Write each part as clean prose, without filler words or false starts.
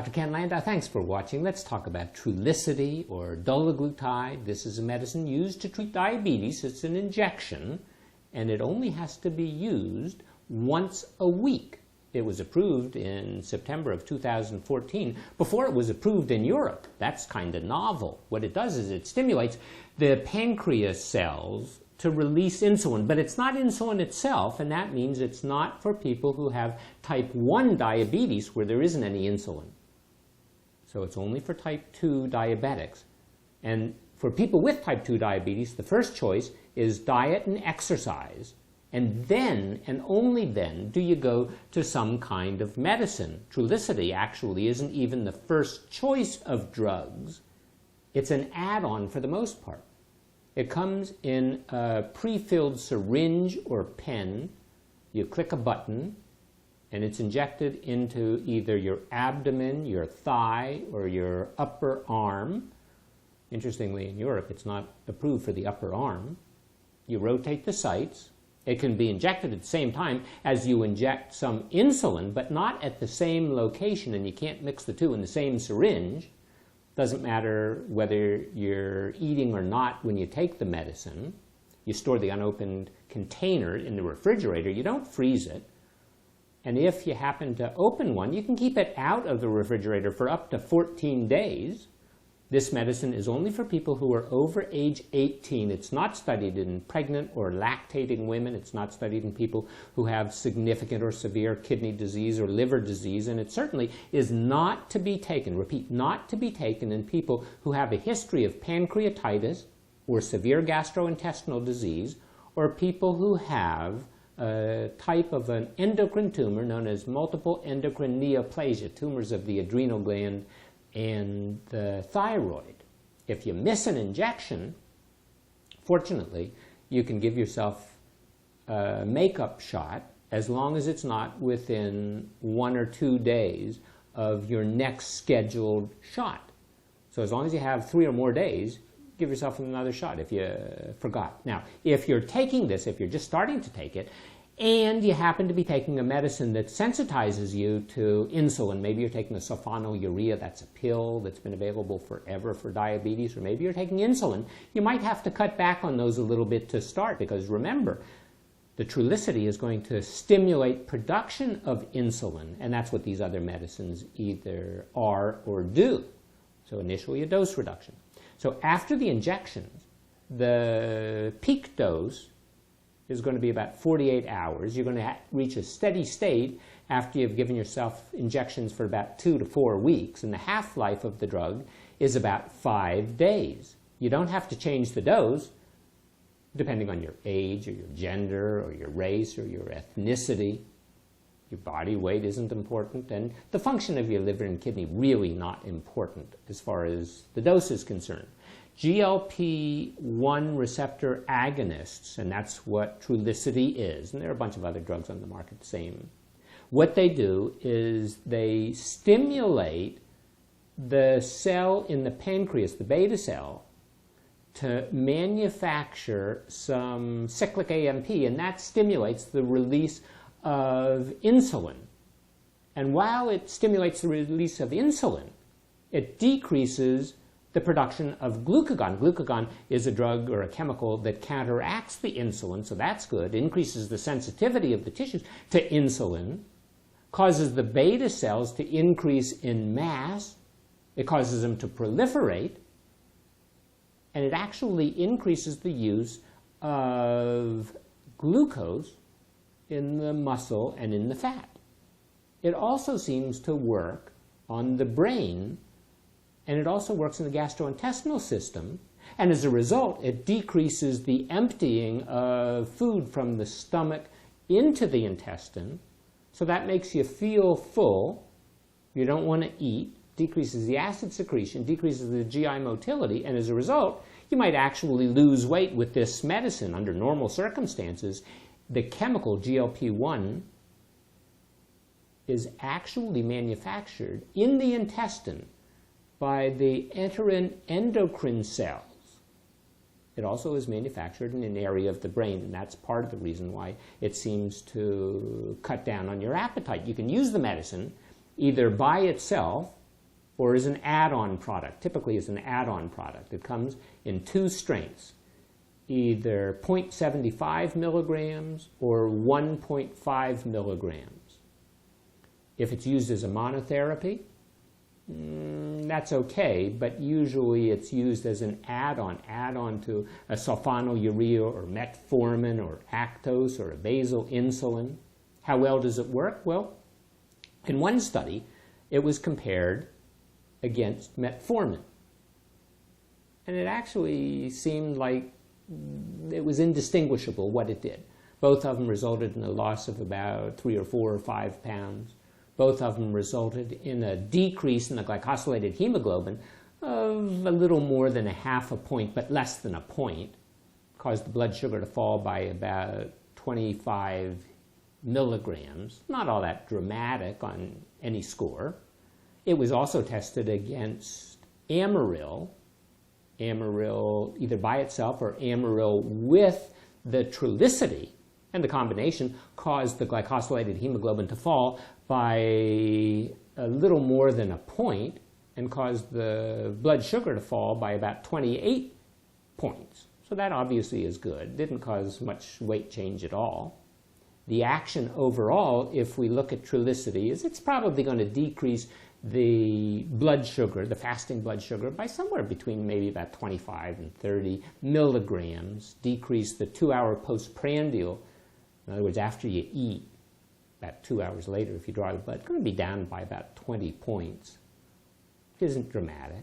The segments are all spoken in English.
Dr. Ken Landau, thanks for watching. Let's talk about Trulicity or dulaglutide. This is a medicine used to treat diabetes. It's an injection, and it only has to be used once a week. It was approved in September of 2014, before it was approved in Europe. That's kind of novel. What it does is it stimulates the pancreas cells to release insulin, but it's not insulin itself, and that means it's not for people who have type 1 diabetes where there isn't any insulin. So it's only for type 2 diabetics. And for people with type 2 diabetes, the first choice is diet and exercise. And then, and only then, do you go to some kind of medicine. Trulicity actually isn't even the first choice of drugs. It's an add-on for the most part. It comes in a pre-filled syringe or pen. You click a button, and it's injected into either your abdomen, your thigh, or your upper arm. Interestingly, in Europe, it's not approved for the upper arm. You rotate the sites. It can be injected at the same time as you inject some insulin, but not at the same location, and you can't mix the two in the same syringe. Doesn't matter whether you're eating or not when you take the medicine. You store the unopened container in the refrigerator. You don't freeze it. And if you happen to open one, you can keep it out of the refrigerator for up to 14 days. This medicine is only for people who are over age 18. It's not studied in pregnant or lactating women. It's not studied in people who have significant or severe kidney disease or liver disease. And it certainly is not to be taken, repeat, not to be taken in people who have a history of pancreatitis or severe gastrointestinal disease, or people who have a type of an endocrine tumor known as multiple endocrine neoplasia, tumors of the adrenal gland and the thyroid. If you miss an injection, fortunately, you can give yourself a makeup shot as long as it's not within 1 or 2 days of your next scheduled shot. So as long as you have 3 or more days, give yourself another shot if you forgot. Now, if you're taking this, if you're just starting to take it, and you happen to be taking a medicine that sensitizes you to insulin, maybe you're taking a sulfonylurea, that's a pill that's been available forever for diabetes, or maybe you're taking insulin, you might have to cut back on those a little bit to start, because remember, the Trulicity is going to stimulate production of insulin, and that's what these other medicines either are or do. So initially a dose reduction. So after the injections, the peak dose is going to be about 48 hours. You're going to reach a steady state after you've given yourself injections for about 2 to 4 weeks, and the half-life of the drug is about 5 days. You don't have to change the dose depending on your age or your gender or your race or your ethnicity. Your body weight isn't important, and the function of your liver and kidney really not important as far as the dose is concerned. GLP-1 receptor agonists, and that's what Trulicity is, and there are a bunch of other drugs on the market the same. What they do is they stimulate the cell in the pancreas, the beta cell, to manufacture some cyclic AMP, and that stimulates the release of insulin. And while it stimulates the release of insulin, it decreases the production of glucagon. Glucagon is a drug or a chemical that counteracts the insulin, so that's good, increases the sensitivity of the tissues to insulin, causes the beta cells to increase in mass, it causes them to proliferate, and it actually increases the use of glucose in the muscle and in the fat. It also seems to work on the brain, and it also works in the gastrointestinal system, and as a result, it decreases the emptying of food from the stomach into the intestine, so that makes you feel full. You don't want to eat, decreases the acid secretion, decreases the GI motility, and as a result, you might actually lose weight with this medicine under normal circumstances. The chemical GLP-1 is actually manufactured in the intestine by the enteroendocrine cells. It also is manufactured in an area of the brain, and that's part of the reason why it seems to cut down on your appetite. You can use the medicine either by itself or as an add-on product, typically as an add-on product. It comes in two strengths, either 0.75 milligrams or 1.5 milligrams. If it's used as a monotherapy, that's okay, but usually it's used as an add-on to a sulfonylurea or metformin or Actos or a basal insulin. How well does it work? Well, in one study, it was compared against metformin. And it actually seemed like it was indistinguishable what it did. Both of them resulted in a loss of about 3 or 4 or 5 pounds. Both of them resulted in a decrease in the glycosylated hemoglobin of a little more than a half a point, but less than a point. Caused the blood sugar to fall by about 25 milligrams. Not all that dramatic on any score. It was also tested against Amaryl either by itself or Amaryl with the Trulicity, and the combination caused the glycosylated hemoglobin to fall by a little more than a point and caused the blood sugar to fall by about 28 points. So that obviously is good. Didn't cause much weight change at all. The action overall, if we look at Trulicity, is it's probably going to decrease the blood sugar, the fasting blood sugar, by somewhere between maybe about 25 and 30 milligrams, decrease the 2-hour postprandial. In other words, after you eat, about 2 hours later, if you draw the blood, it's going to be down by about 20 points. It isn't dramatic.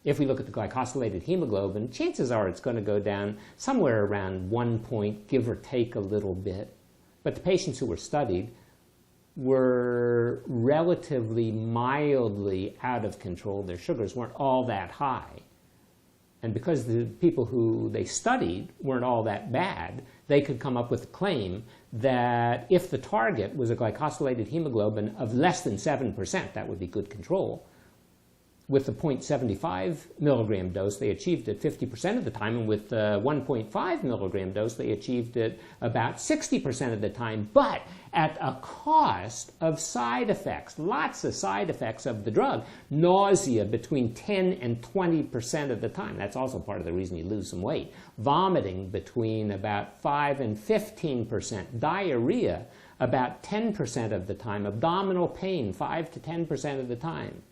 If we look at the glycosylated hemoglobin, chances are it's going to go down somewhere around 1 point, give or take a little bit. But the patients who were studied were relatively mildly out of control. Their sugars weren't all that high. And because the people who they studied weren't all that bad, they could come up with a claim that if the target was a glycosylated hemoglobin of less than 7%, that would be good control. With the 0.75 milligram dose, they achieved it 50% of the time, and with the 1.5 milligram dose, they achieved it about 60% of the time, but at a cost of side effects, lots of side effects of the drug. Nausea between 10 and 20% of the time. That's also part of the reason you lose some weight. Vomiting between about 5 and 15%. Diarrhea about 10% of the time. Abdominal pain 5 to 10% of the time.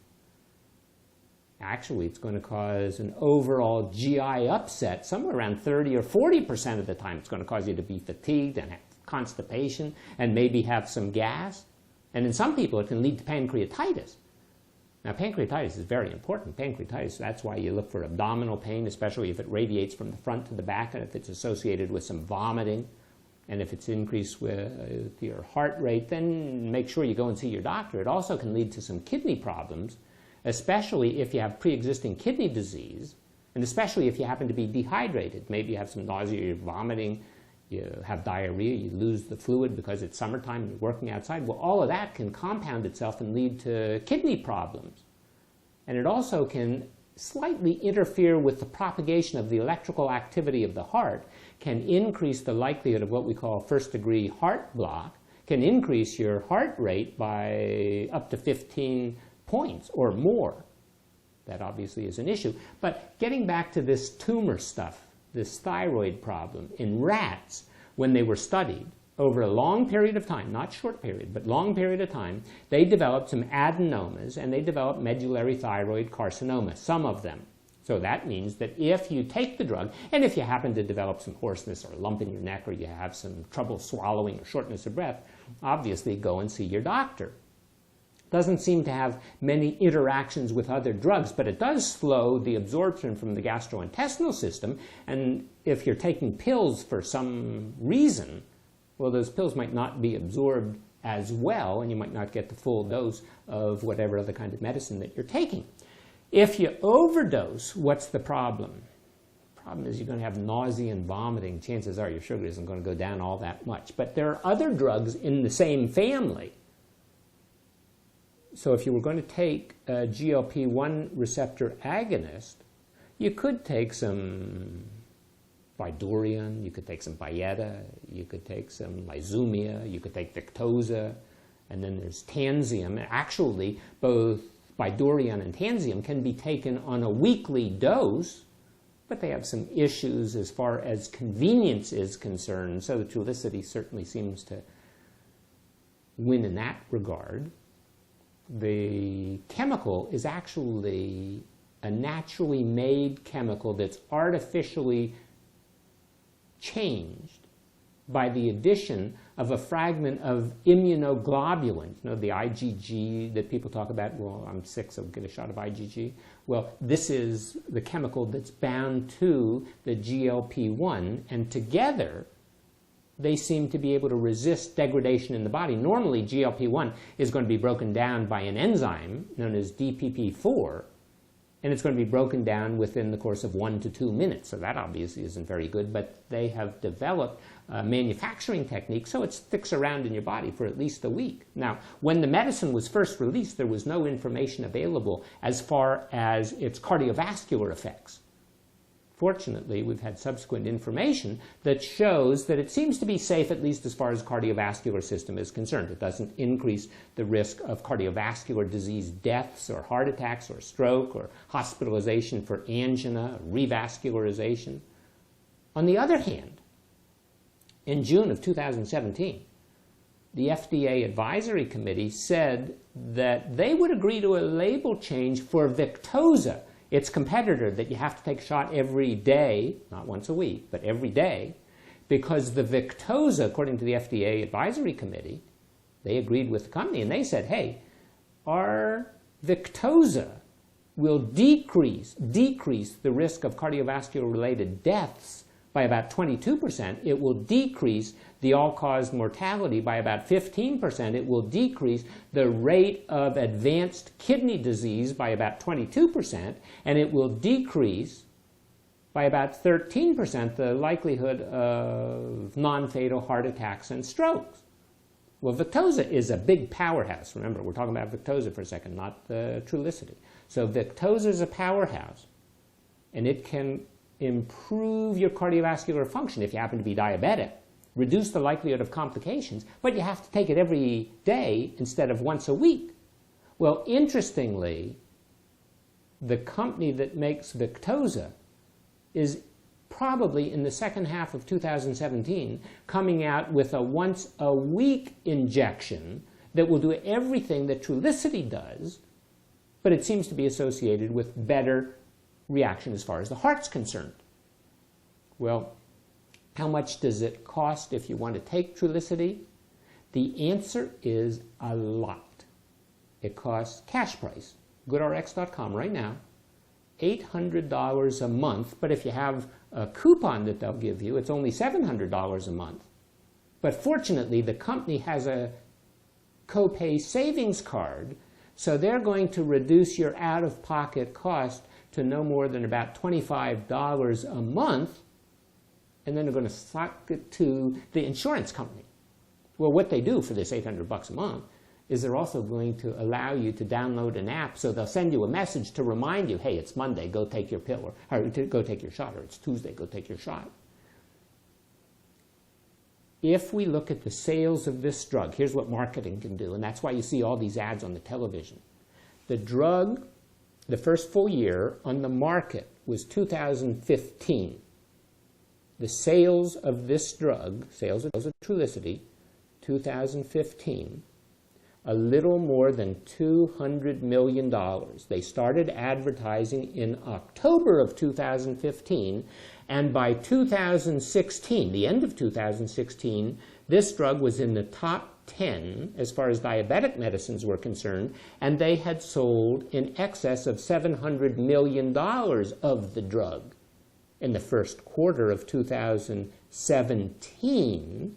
Actually, it's going to cause an overall GI upset somewhere around 30 or 40% of the time. It's going to cause you to be fatigued and have constipation and maybe have some gas. And in some people, it can lead to pancreatitis. Now, pancreatitis is very important. Pancreatitis, that's why you look for abdominal pain, especially if it radiates from the front to the back and if it's associated with some vomiting. And if it's increased with your heart rate, then make sure you go and see your doctor. It also can lead to some kidney problems, especially if you have pre-existing kidney disease, and especially if you happen to be dehydrated. Maybe you have some nausea, you're vomiting, you have diarrhea, you lose the fluid because it's summertime and you're working outside. Well, all of that can compound itself and lead to kidney problems. And it also can slightly interfere with the propagation of the electrical activity of the heart, can increase the likelihood of what we call first-degree heart block, can increase your heart rate by up to 15 points or more. That obviously is an issue. But getting back to this tumor stuff, this thyroid problem, in rats, when they were studied over a long period of time, not short period, but long period of time, they developed some adenomas and they developed medullary thyroid carcinoma, some of them. So that means that if you take the drug, and if you happen to develop some hoarseness or lump in your neck or you have some trouble swallowing or shortness of breath, obviously go and see your doctor. Doesn't seem to have many interactions with other drugs, but it does slow the absorption from the gastrointestinal system. And if you're taking pills for some reason, well, those pills might not be absorbed as well, and you might not get the full dose of whatever other kind of medicine that you're taking. If you overdose, what's the problem? The problem is you're going to have nausea and vomiting. Chances are your sugar isn't going to go down all that much. But there are other drugs in the same family. So if you were going to take a GLP-1 receptor agonist, you could take some Vidurion, you could take some Byetta, you could take some Lyzumia, you could take Victoza, and then there's Tanzium. Actually, both Bidurion and Tansium can be taken on a weekly dose, but they have some issues as far as convenience is concerned. So the Trulicity certainly seems to win in that regard. The chemical is actually a naturally made chemical that's artificially changed by the addition of a fragment of immunoglobulin. You know, the IgG that people talk about, well, I'm sick, so get a shot of IgG. Well, this is the chemical that's bound to the GLP-1, and together they seem to be able to resist degradation in the body. Normally, GLP-1 is going to be broken down by an enzyme known as DPP-4, and it's going to be broken down within the course of 1 to 2 minutes. So that obviously isn't very good, but they have developed a manufacturing technique so it sticks around in your body for at least a week. Now, when the medicine was first released, there was no information available as far as its cardiovascular effects. Fortunately, we've had subsequent information that shows that it seems to be safe, at least as far as the cardiovascular system is concerned. It doesn't increase the risk of cardiovascular disease deaths or heart attacks or stroke or hospitalization for angina, revascularization. On the other hand, in June of 2017, the FDA Advisory Committee said that they would agree to a label change for Victoza, its competitor that you have to take a shot every day, not once a week, but every day, because the Victoza, according to the FDA Advisory Committee, they agreed with the company and they said, hey, our Victoza will decrease the risk of cardiovascular-related deaths by about 22%. It will decrease the all-cause mortality by about 15%. It will decrease the rate of advanced kidney disease by about 22%, and it will decrease by about 13% the likelihood of non-fatal heart attacks and strokes. Well, Victoza is a big powerhouse. Remember, we're talking about Victoza for a second, not the Trulicity. So Victoza is a powerhouse, and it can improve your cardiovascular function if you happen to be diabetic, reduce the likelihood of complications, but you have to take it every day instead of once a week. Well, interestingly, the company that makes Victoza is probably in the second half of 2017 coming out with a once-a-week injection that will do everything that Trulicity does, but it seems to be associated with better reaction as far as the heart's concerned. Well, how much does it cost if you want to take Trulicity? The answer is a lot. It costs cash price, goodrx.com right now, $800 a month, but if you have a coupon that they'll give you, it's only $700 a month. But fortunately, the company has a copay savings card, so they're going to reduce your out-of-pocket cost to no more than about $25 a month, and then they're going to sock it to the insurance company. Well, what they do for this $800 a month is they're also going to allow you to download an app, so they'll send you a message to remind you, hey, it's Monday, go take your pill, or go take your shot, or it's Tuesday, go take your shot. If we look at the sales of this drug, here's what marketing can do, and that's why you see all these ads on the television. The drug, the first full year on the market was 2015. The sales of this drug, sales of Trulicity, 2015, a little more than $200 million. They started advertising in October of 2015, and by 2016, the end of 2016, this drug was in the top 10 as far as diabetic medicines were concerned, and they had sold in excess of $700 million of the drug. In the first quarter of 2017,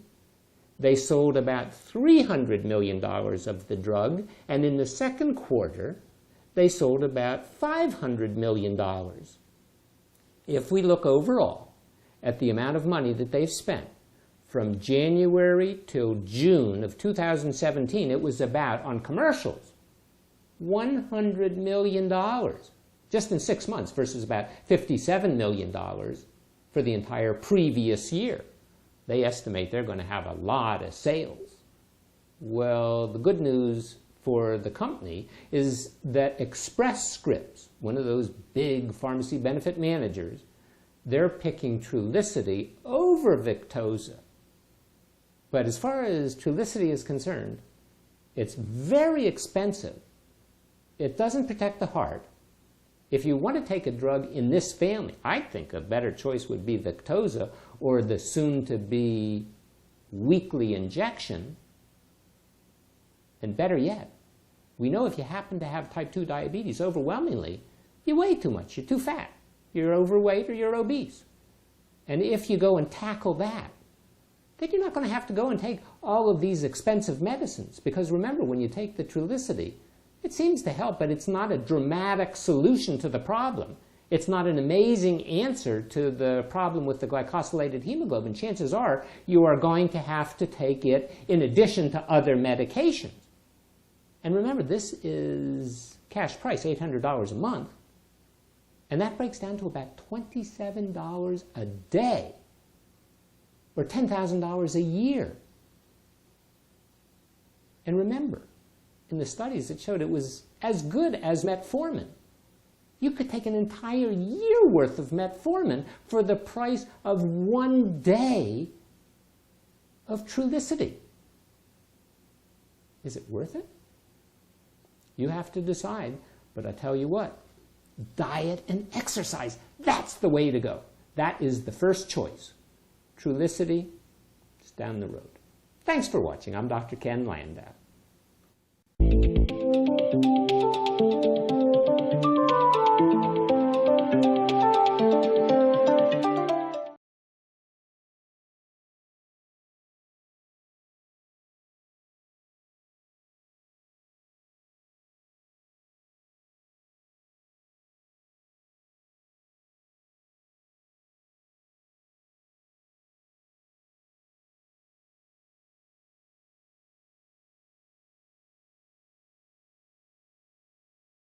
they sold about $300 million of the drug, and in the second quarter, they sold about $500 million. If we look overall at the amount of money that they've spent from January till June of 2017, it was about, on commercials, $100 million just in 6 months versus about $57 million for the entire previous year. They estimate they're going to have a lot of sales. Well, the good news for the company is that Express Scripts, one of those big pharmacy benefit managers, they're picking Trulicity over Victoza. But as far as Trulicity is concerned, it's very expensive. It doesn't protect the heart. If you want to take a drug in this family, I think a better choice would be Victoza or the soon-to-be weekly injection. And better yet, we know if you happen to have type 2 diabetes, overwhelmingly, you weigh too much, you're too fat, you're overweight, or you're obese. And if you go and tackle that, then you're not going to have to go and take all of these expensive medicines. Because remember, when you take the Trulicity, it seems to help, but it's not a dramatic solution to the problem. It's not an amazing answer to the problem with the glycosylated hemoglobin. Chances are you are going to have to take it in addition to other medications. And remember, this is cash price, $800 a month. And that breaks down to about $27 a day, or $10,000 a year. And remember, in the studies it showed it was as good as metformin. You could take an entire year worth of metformin for the price of 1 day of Trulicity. Is it worth it? You have to decide, but I tell you what, diet and exercise, that's the way to go. That is the first choice. Trulicity is down the road. Thanks for watching. I'm Dr. Ken Landau.